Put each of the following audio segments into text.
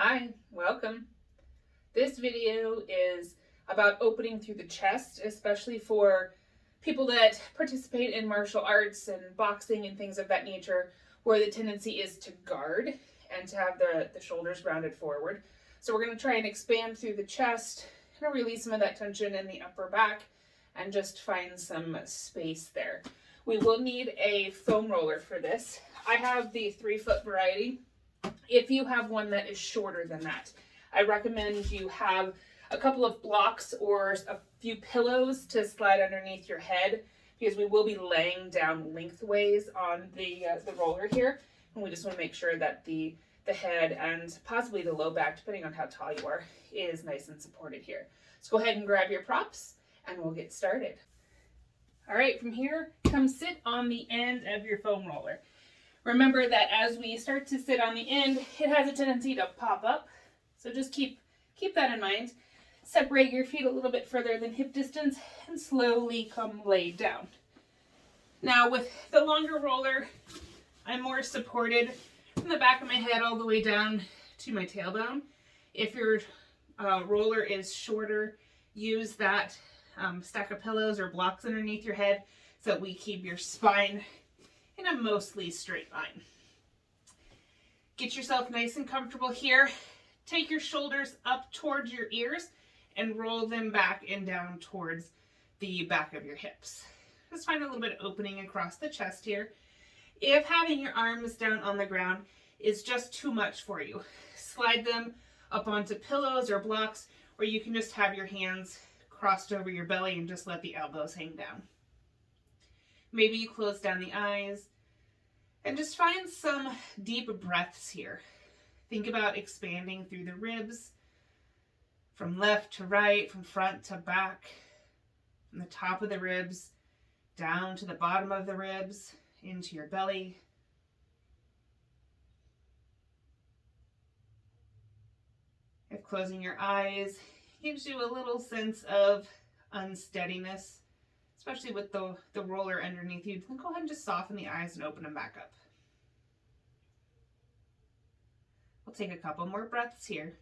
Hi, welcome. This video is about opening through the chest, especially for people that participate in martial arts and boxing and things of that nature, where the tendency is to guard and to have the shoulders rounded forward. So we're going to try and expand through the chest and release some of that tension in the upper back and just find some space there. We will need a foam roller for this. I have the 3-foot variety. If you have one that is shorter than that, I recommend you have a couple of blocks or a few pillows to slide underneath your head, because we will be laying down lengthways on the roller here, and we just want to make sure that the head and possibly the low back, depending on how tall you are, is nice and supported here. So go ahead and grab your props and we'll get started. All right, from here, come sit on the end of your foam roller. Remember that as we start to sit on the end, it has a tendency to pop up. So just keep that in mind. Separate your feet a little bit further than hip distance and slowly come lay down. Now with the longer roller, I'm more supported from the back of my head all the way down to my tailbone. If your roller is shorter, use that stack of pillows or blocks underneath your head so that we keep your spine in a mostly straight line. Get yourself nice and comfortable here. Take your shoulders up towards your ears and roll them back and down towards the back of your hips. Just find a little bit of opening across the chest here. If having your arms down on the ground is just too much for you, slide them up onto pillows or blocks, or you can just have your hands crossed over your belly and just let the elbows hang down. Maybe you close down the eyes and just find some deep breaths here. Think about expanding through the ribs, from left to right, from front to back, from the top of the ribs down to the bottom of the ribs, into your belly. If closing your eyes gives you a little sense of unsteadiness, especially with the roller underneath you, then go ahead and just soften the eyes and open them back up. We'll take a couple more breaths here.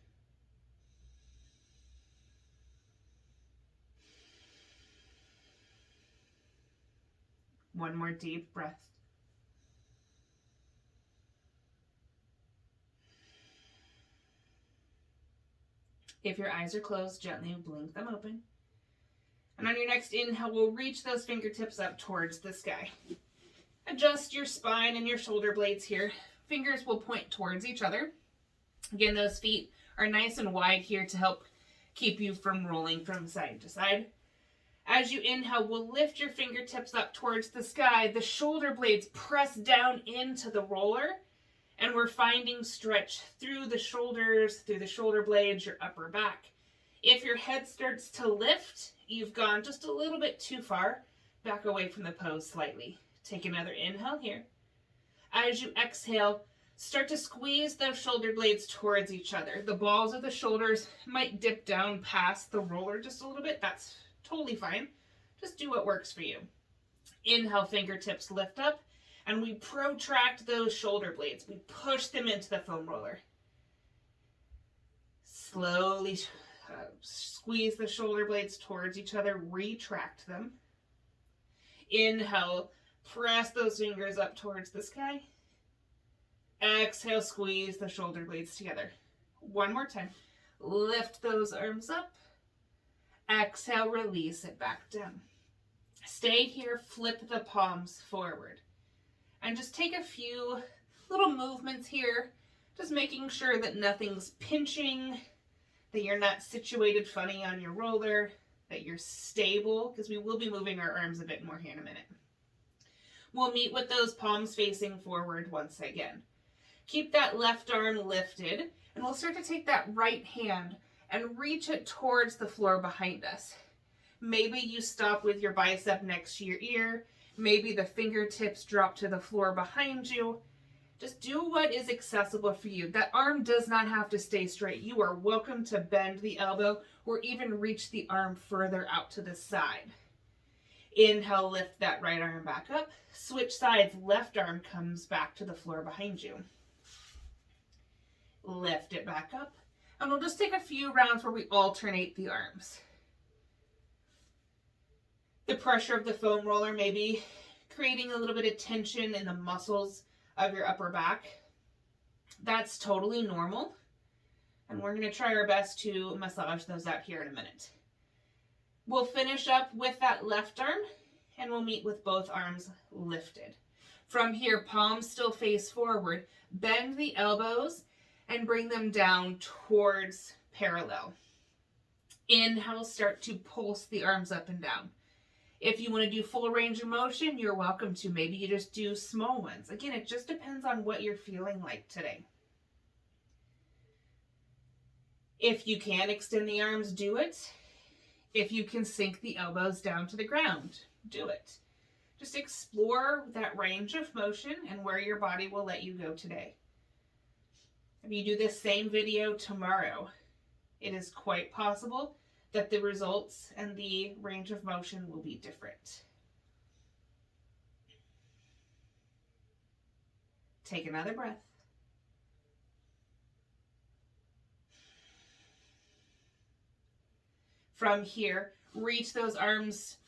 One more deep breath. If your eyes are closed, gently blink them open. And on your next inhale, we'll reach those fingertips up towards the sky. Adjust your spine and your shoulder blades here. Fingers will point towards each other. Again, those feet are nice and wide here to help keep you from rolling from side to side. As you inhale, we'll lift your fingertips up towards the sky. The shoulder blades press down into the roller, and we're finding stretch through the shoulders, through the shoulder blades, your upper back. If your head starts to lift, you've gone just a little bit too far. Back away from the pose slightly. Take another inhale here. As you exhale, start to squeeze those shoulder blades towards each other. The balls of the shoulders might dip down past the roller just a little bit. That's totally fine. Just do what works for you. Inhale, fingertips lift up, and we protract those shoulder blades. We push them into the foam roller. Slowly squeeze the shoulder blades towards each other, retract them. Inhale, press those fingers up towards the sky. Exhale, squeeze the shoulder blades together. One more time. Lift those arms up. Exhale, release it back down. Stay here, flip the palms forward. And just take a few little movements here, just making sure that nothing's pinching, that you're not situated funny on your roller, that you're stable, because we will be moving our arms a bit more here in a minute. We'll meet with those palms facing forward once again. Keep that left arm lifted, and we'll start to take that right hand and reach it towards the floor behind us. Maybe you stop with your bicep next to your ear. Maybe the fingertips drop to the floor behind you. Just do what is accessible for you. That arm does not have to stay straight. You are welcome to bend the elbow or even reach the arm further out to the side. Inhale, lift that right arm back up. Switch sides, left arm comes back to the floor behind you. lift it back up. And we'll just take a few rounds where we alternate the arms. The pressure of the foam roller may be creating a little bit of tension in the muscles of your upper back. That's totally normal. And we're going to try our best to massage those out here in a minute. We'll finish up with that left arm, and we'll meet with both arms lifted. From here, palms still face forward. Bend the elbows and bring them down towards parallel. Inhale, start to pulse the arms up and down. If you want to do full range of motion, you're welcome to. Maybe you just do small ones. Again, it just depends on what you're feeling like today. If you can extend the arms, do it. If you can sink the elbows down to the ground, do it. Just explore that range of motion and where your body will let you go today. If you do this same video tomorrow, it is quite possible that the results and the range of motion will be different. Take another breath. From here, reach those arms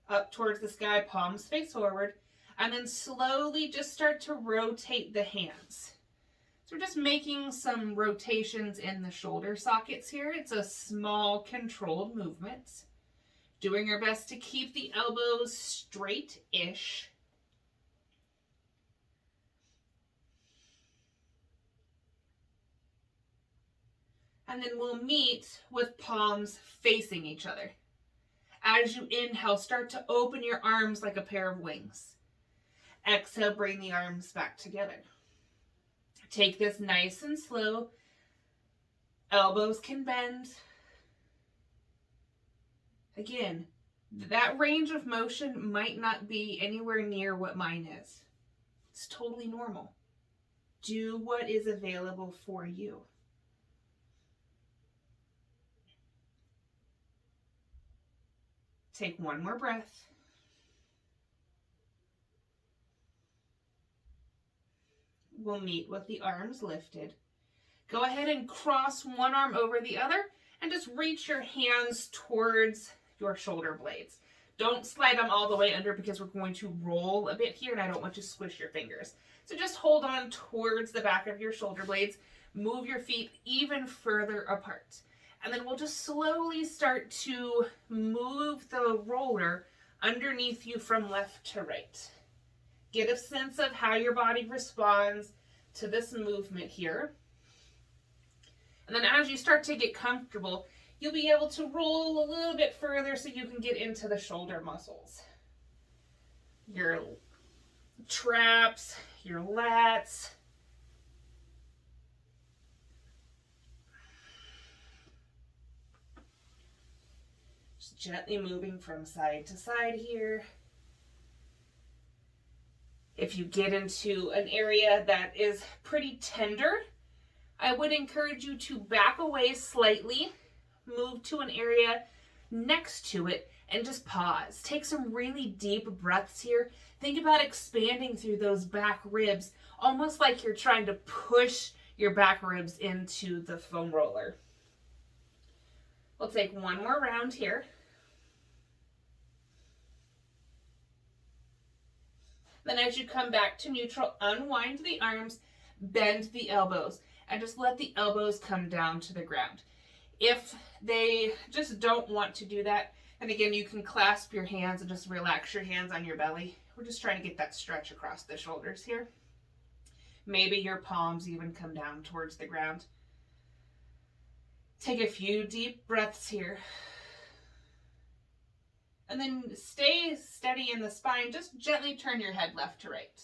up towards the sky, palms face forward, and then slowly just start to rotate the hands. So we're just making some rotations in the shoulder sockets here. It's a small controlled movement. Doing our best to keep the elbows straight-ish. And then we'll meet with palms facing each other. As you inhale, start to open your arms like a pair of wings. Exhale, bring the arms back together. Take this nice and slow. Elbows can bend. Again, that range of motion might not be anywhere near what mine is. It's totally normal. Do what is available for you. Take one more breath. We'll meet with the arms lifted. Go ahead and cross one arm over the other and just reach your hands towards your shoulder blades. Don't slide them all the way under because we're going to roll a bit here and I don't want you to squish your fingers. So just hold on towards the back of your shoulder blades. Move your feet even further apart. And then we'll just slowly start to move the roller underneath you from left to right. Get a sense of how your body responds to this movement here. And then as you start to get comfortable, you'll be able to roll a little bit further so you can get into the shoulder muscles. Your traps, your lats. Just gently moving from side to side here. If you get into an area that is pretty tender, I would encourage you to back away slightly, move to an area next to it, and just pause. Take some really deep breaths here. Think about expanding through those back ribs, almost like you're trying to push your back ribs into the foam roller. We'll take one more round here. Then as you come back to neutral, unwind the arms, bend the elbows, and just let the elbows come down to the ground. If they just don't want to do that, and again, you can clasp your hands and just relax your hands on your belly. We're just trying to get that stretch across the shoulders here. Maybe your palms even come down towards the ground. Take a few deep breaths here. And then stay steady in the spine. Just gently turn your head left to right.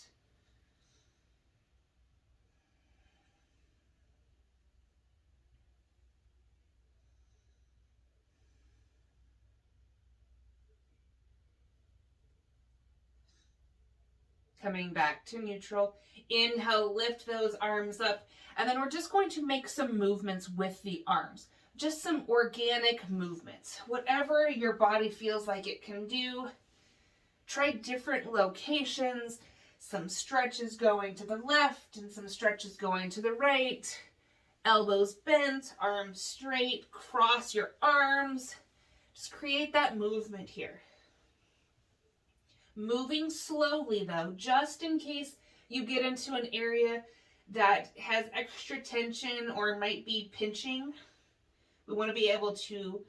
Coming back to neutral. Inhale, lift those arms up. And then we're just going to make some movements with the arms. Just some organic movements. Whatever your body feels like it can do. Try different locations. Some stretches going to the left and some stretches going to the right. Elbows bent, arms straight, cross your arms. Just create that movement here. Moving slowly though, just in case you get into an area that has extra tension or might be pinching. We want to be able to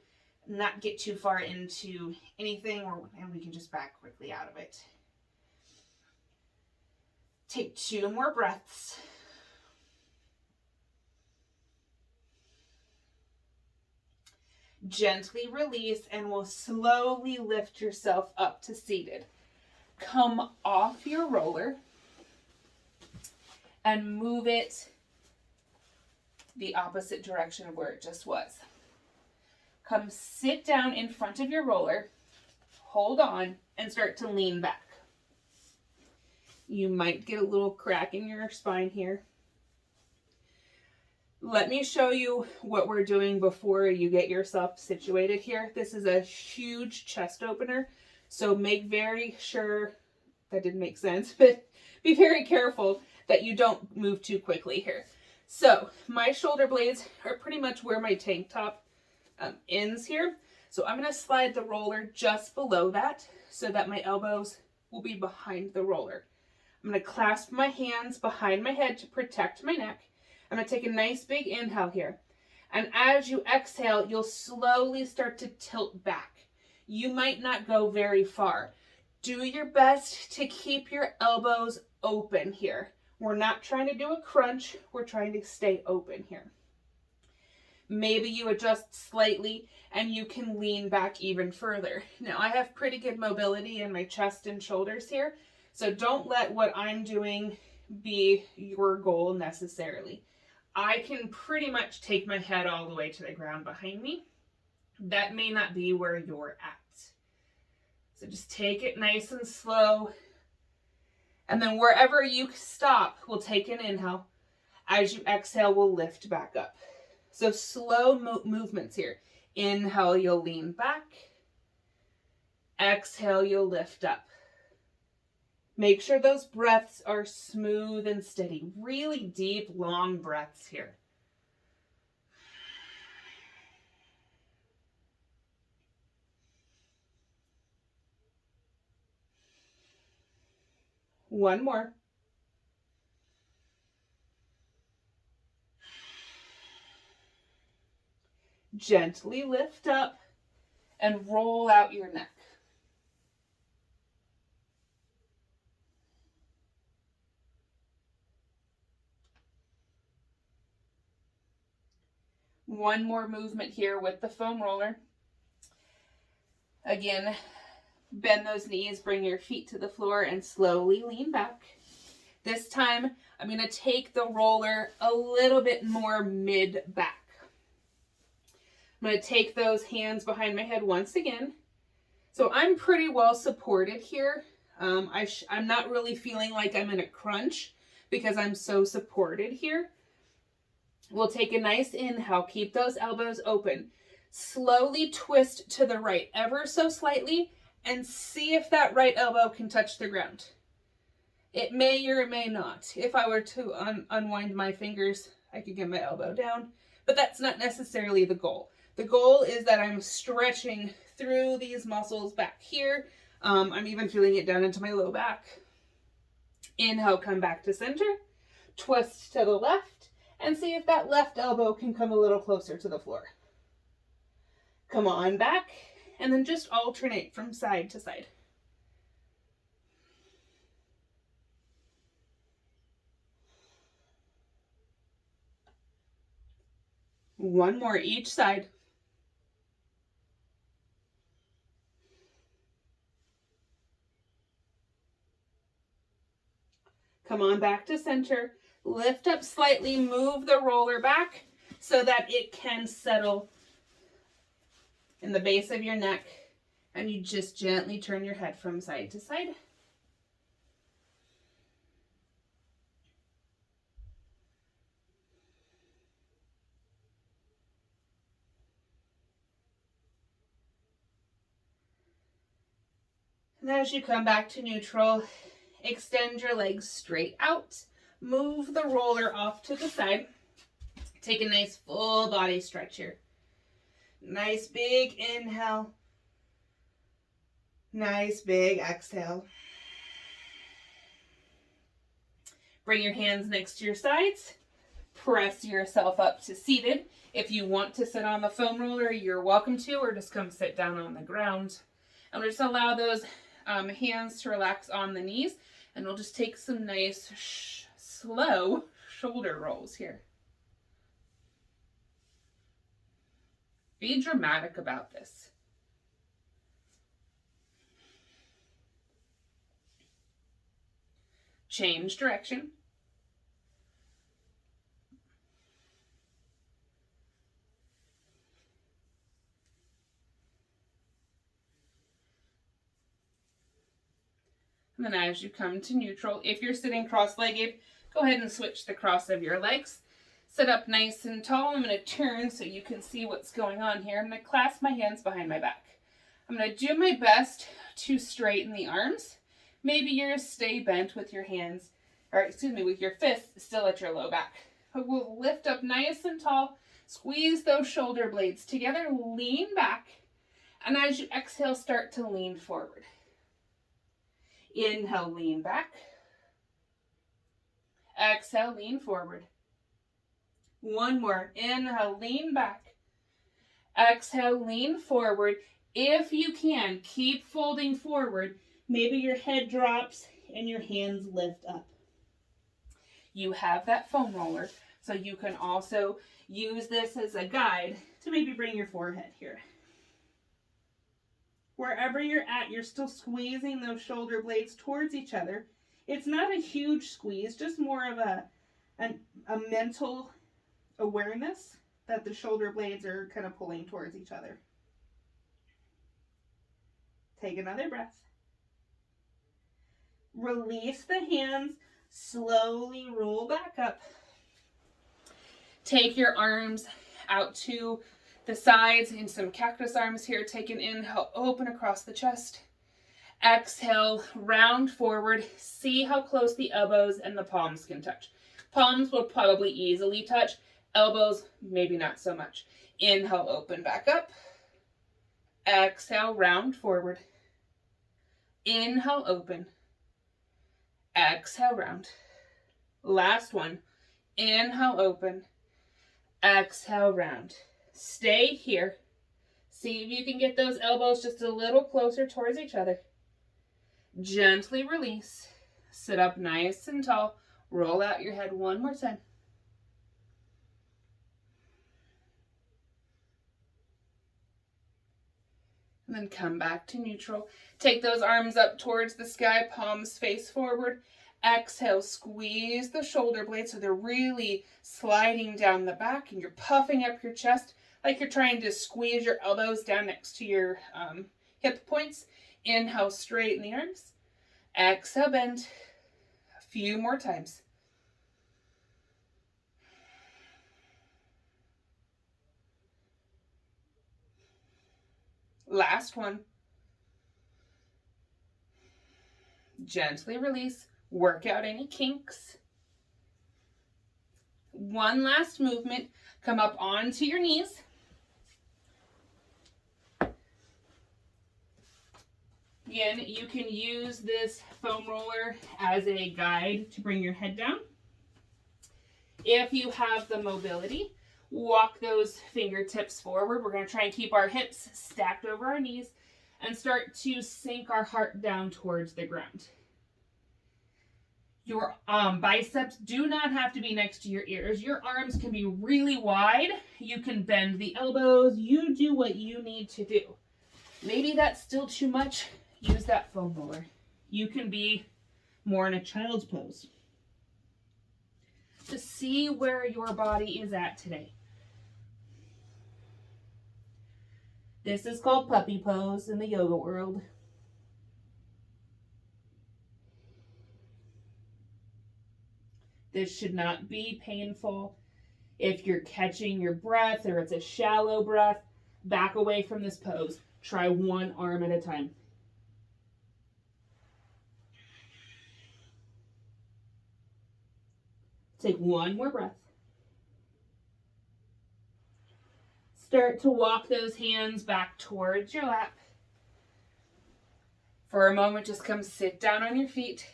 not get too far into anything, and we can just back quickly out of it. Take 2 more breaths. Gently release, and we'll slowly lift yourself up to seated. Come off your roller and move it the opposite direction of where it just was. Come sit down in front of your roller, hold on, and start to lean back. You might get a little crack in your spine here. Let me show you what we're doing before you get yourself situated here. This is a huge chest opener, so make very sure, that didn't make sense, but be very careful that you don't move too quickly here. So my shoulder blades are pretty much where my tank top ends here. So I'm going to slide the roller just below that so that my elbows will be behind the roller. I'm going to clasp my hands behind my head to protect my neck. I'm going to take a nice big inhale here. And as you exhale, you'll slowly start to tilt back. You might not go very far. Do your best to keep your elbows open here. We're not trying to do a crunch. We're trying to stay open here. Maybe you adjust slightly and you can lean back even further. Now I have pretty good mobility in my chest and shoulders here, so don't let what I'm doing be your goal necessarily. I can pretty much take my head all the way to the ground behind me. That may not be where you're at. So just take it nice and slow. And then wherever you stop, we'll take an inhale. As you exhale, we'll lift back up. So slow movements here. Inhale, you'll lean back. Exhale, you'll lift up. Make sure those breaths are smooth and steady. Really deep, long breaths here. One more. Gently lift up and roll out your neck. One more movement here with the foam roller. Again, bend those knees, bring your feet to the floor, and slowly lean back. This time, I'm going to take the roller a little bit more mid-back. I'm going to take those hands behind my head once again. So I'm pretty well supported here. I'm not really feeling like I'm in a crunch because I'm so supported here. We'll take a nice inhale. Keep those elbows open. Slowly twist to the right, ever so slightly, and see if that right elbow can touch the ground. It may or it may not. If I were to unwind my fingers, I could get my elbow down, but that's not necessarily the goal. The goal is that I'm stretching through these muscles back here. I'm even feeling it down into my low back. Inhale, come back to center. Twist to the left, and see if that left elbow can come a little closer to the floor. Come on back, and then just alternate from side to side. One more each side. Come on back to center. Lift up slightly, move the roller back so that it can settle in the base of your neck, and you just gently turn your head from side to side. And as you come back to neutral, extend your legs straight out. Move the roller off to the side. Take a nice full body stretch here. Nice big inhale. Nice big exhale. Bring your hands next to your sides. Press yourself up to seated. If you want to sit on the foam roller, you're welcome to, or just come sit down on the ground. And we'll just allow those hands to relax on the knees, and we'll just take some nice, slow shoulder rolls here. Be dramatic about this. Change direction. And then as you come to neutral, if you're sitting cross-legged, go ahead and switch the cross of your legs. Sit up nice and tall. I'm going to turn so you can see what's going on here. I'm going to clasp my hands behind my back. I'm going to do my best to straighten the arms. Maybe you're stay bent with your hands, with your fists still at your low back. But we'll lift up nice and tall. Squeeze those shoulder blades together. Lean back. And as you exhale, start to lean forward. Inhale, lean back. Exhale, lean forward. One more. Inhale, lean back. Exhale, lean forward. If you can, keep folding forward. Maybe your head drops and your hands lift up. You have that foam roller, so you can also use this as a guide to maybe bring your forehead here. Wherever you're at, you're still squeezing those shoulder blades towards each other. It's not a huge squeeze, just more of a mental awareness that the shoulder blades are kind of pulling towards each other. Take another breath. Release the hands, slowly roll back up. Take your arms out to the sides in some cactus arms here. Take an inhale, open across the chest. Exhale, round forward. See how close the elbows and the palms can touch. Palms will probably easily touch. Elbows, maybe not so much. Inhale, open back up. Exhale, round forward. Inhale, open. Exhale, round. Last one. Inhale, open. Exhale, round. Stay here. See if you can get those elbows just a little closer towards each other. Gently release. Sit up nice and tall. Roll out your head one more time. And then come back to neutral. Take those arms up towards the sky, palms face forward. Exhale, squeeze the shoulder blades so they're really sliding down the back, and you're puffing up your chest like you're trying to squeeze your elbows down next to your hip points. Inhale, straighten the arms. Exhale, bend. A few more times. Last one. Gently release. Work out any kinks. One last movement. Come up onto your knees. Again, you can use this foam roller as a guide to bring your head down. If you have the mobility, walk those fingertips forward. We're going to try and keep our hips stacked over our knees and start to sink our heart down towards the ground. Your biceps do not have to be next to your ears. Your arms can be really wide. You can bend the elbows. You do what you need to do. Maybe that's still too much. Use that foam roller. You can be more in a child's pose. To see where your body is at today. This is called puppy pose in the yoga world. This should not be painful. If you're catching your breath or it's a shallow breath, back away from this pose. Try one arm at a time. Take one more breath. start to walk those hands back towards your lap. For a moment, just come sit down on your feet.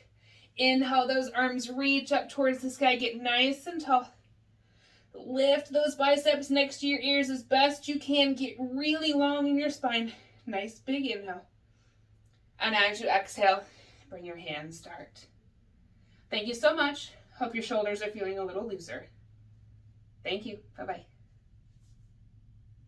Inhale, those arms reach up towards the sky, get nice and tall. Lift those biceps next to your ears as best you can. Get really long in your spine. Nice big inhale. And as you exhale, bring your hands start. Thank you so much. Hope your shoulders are feeling a little looser. Thank you. Bye-bye.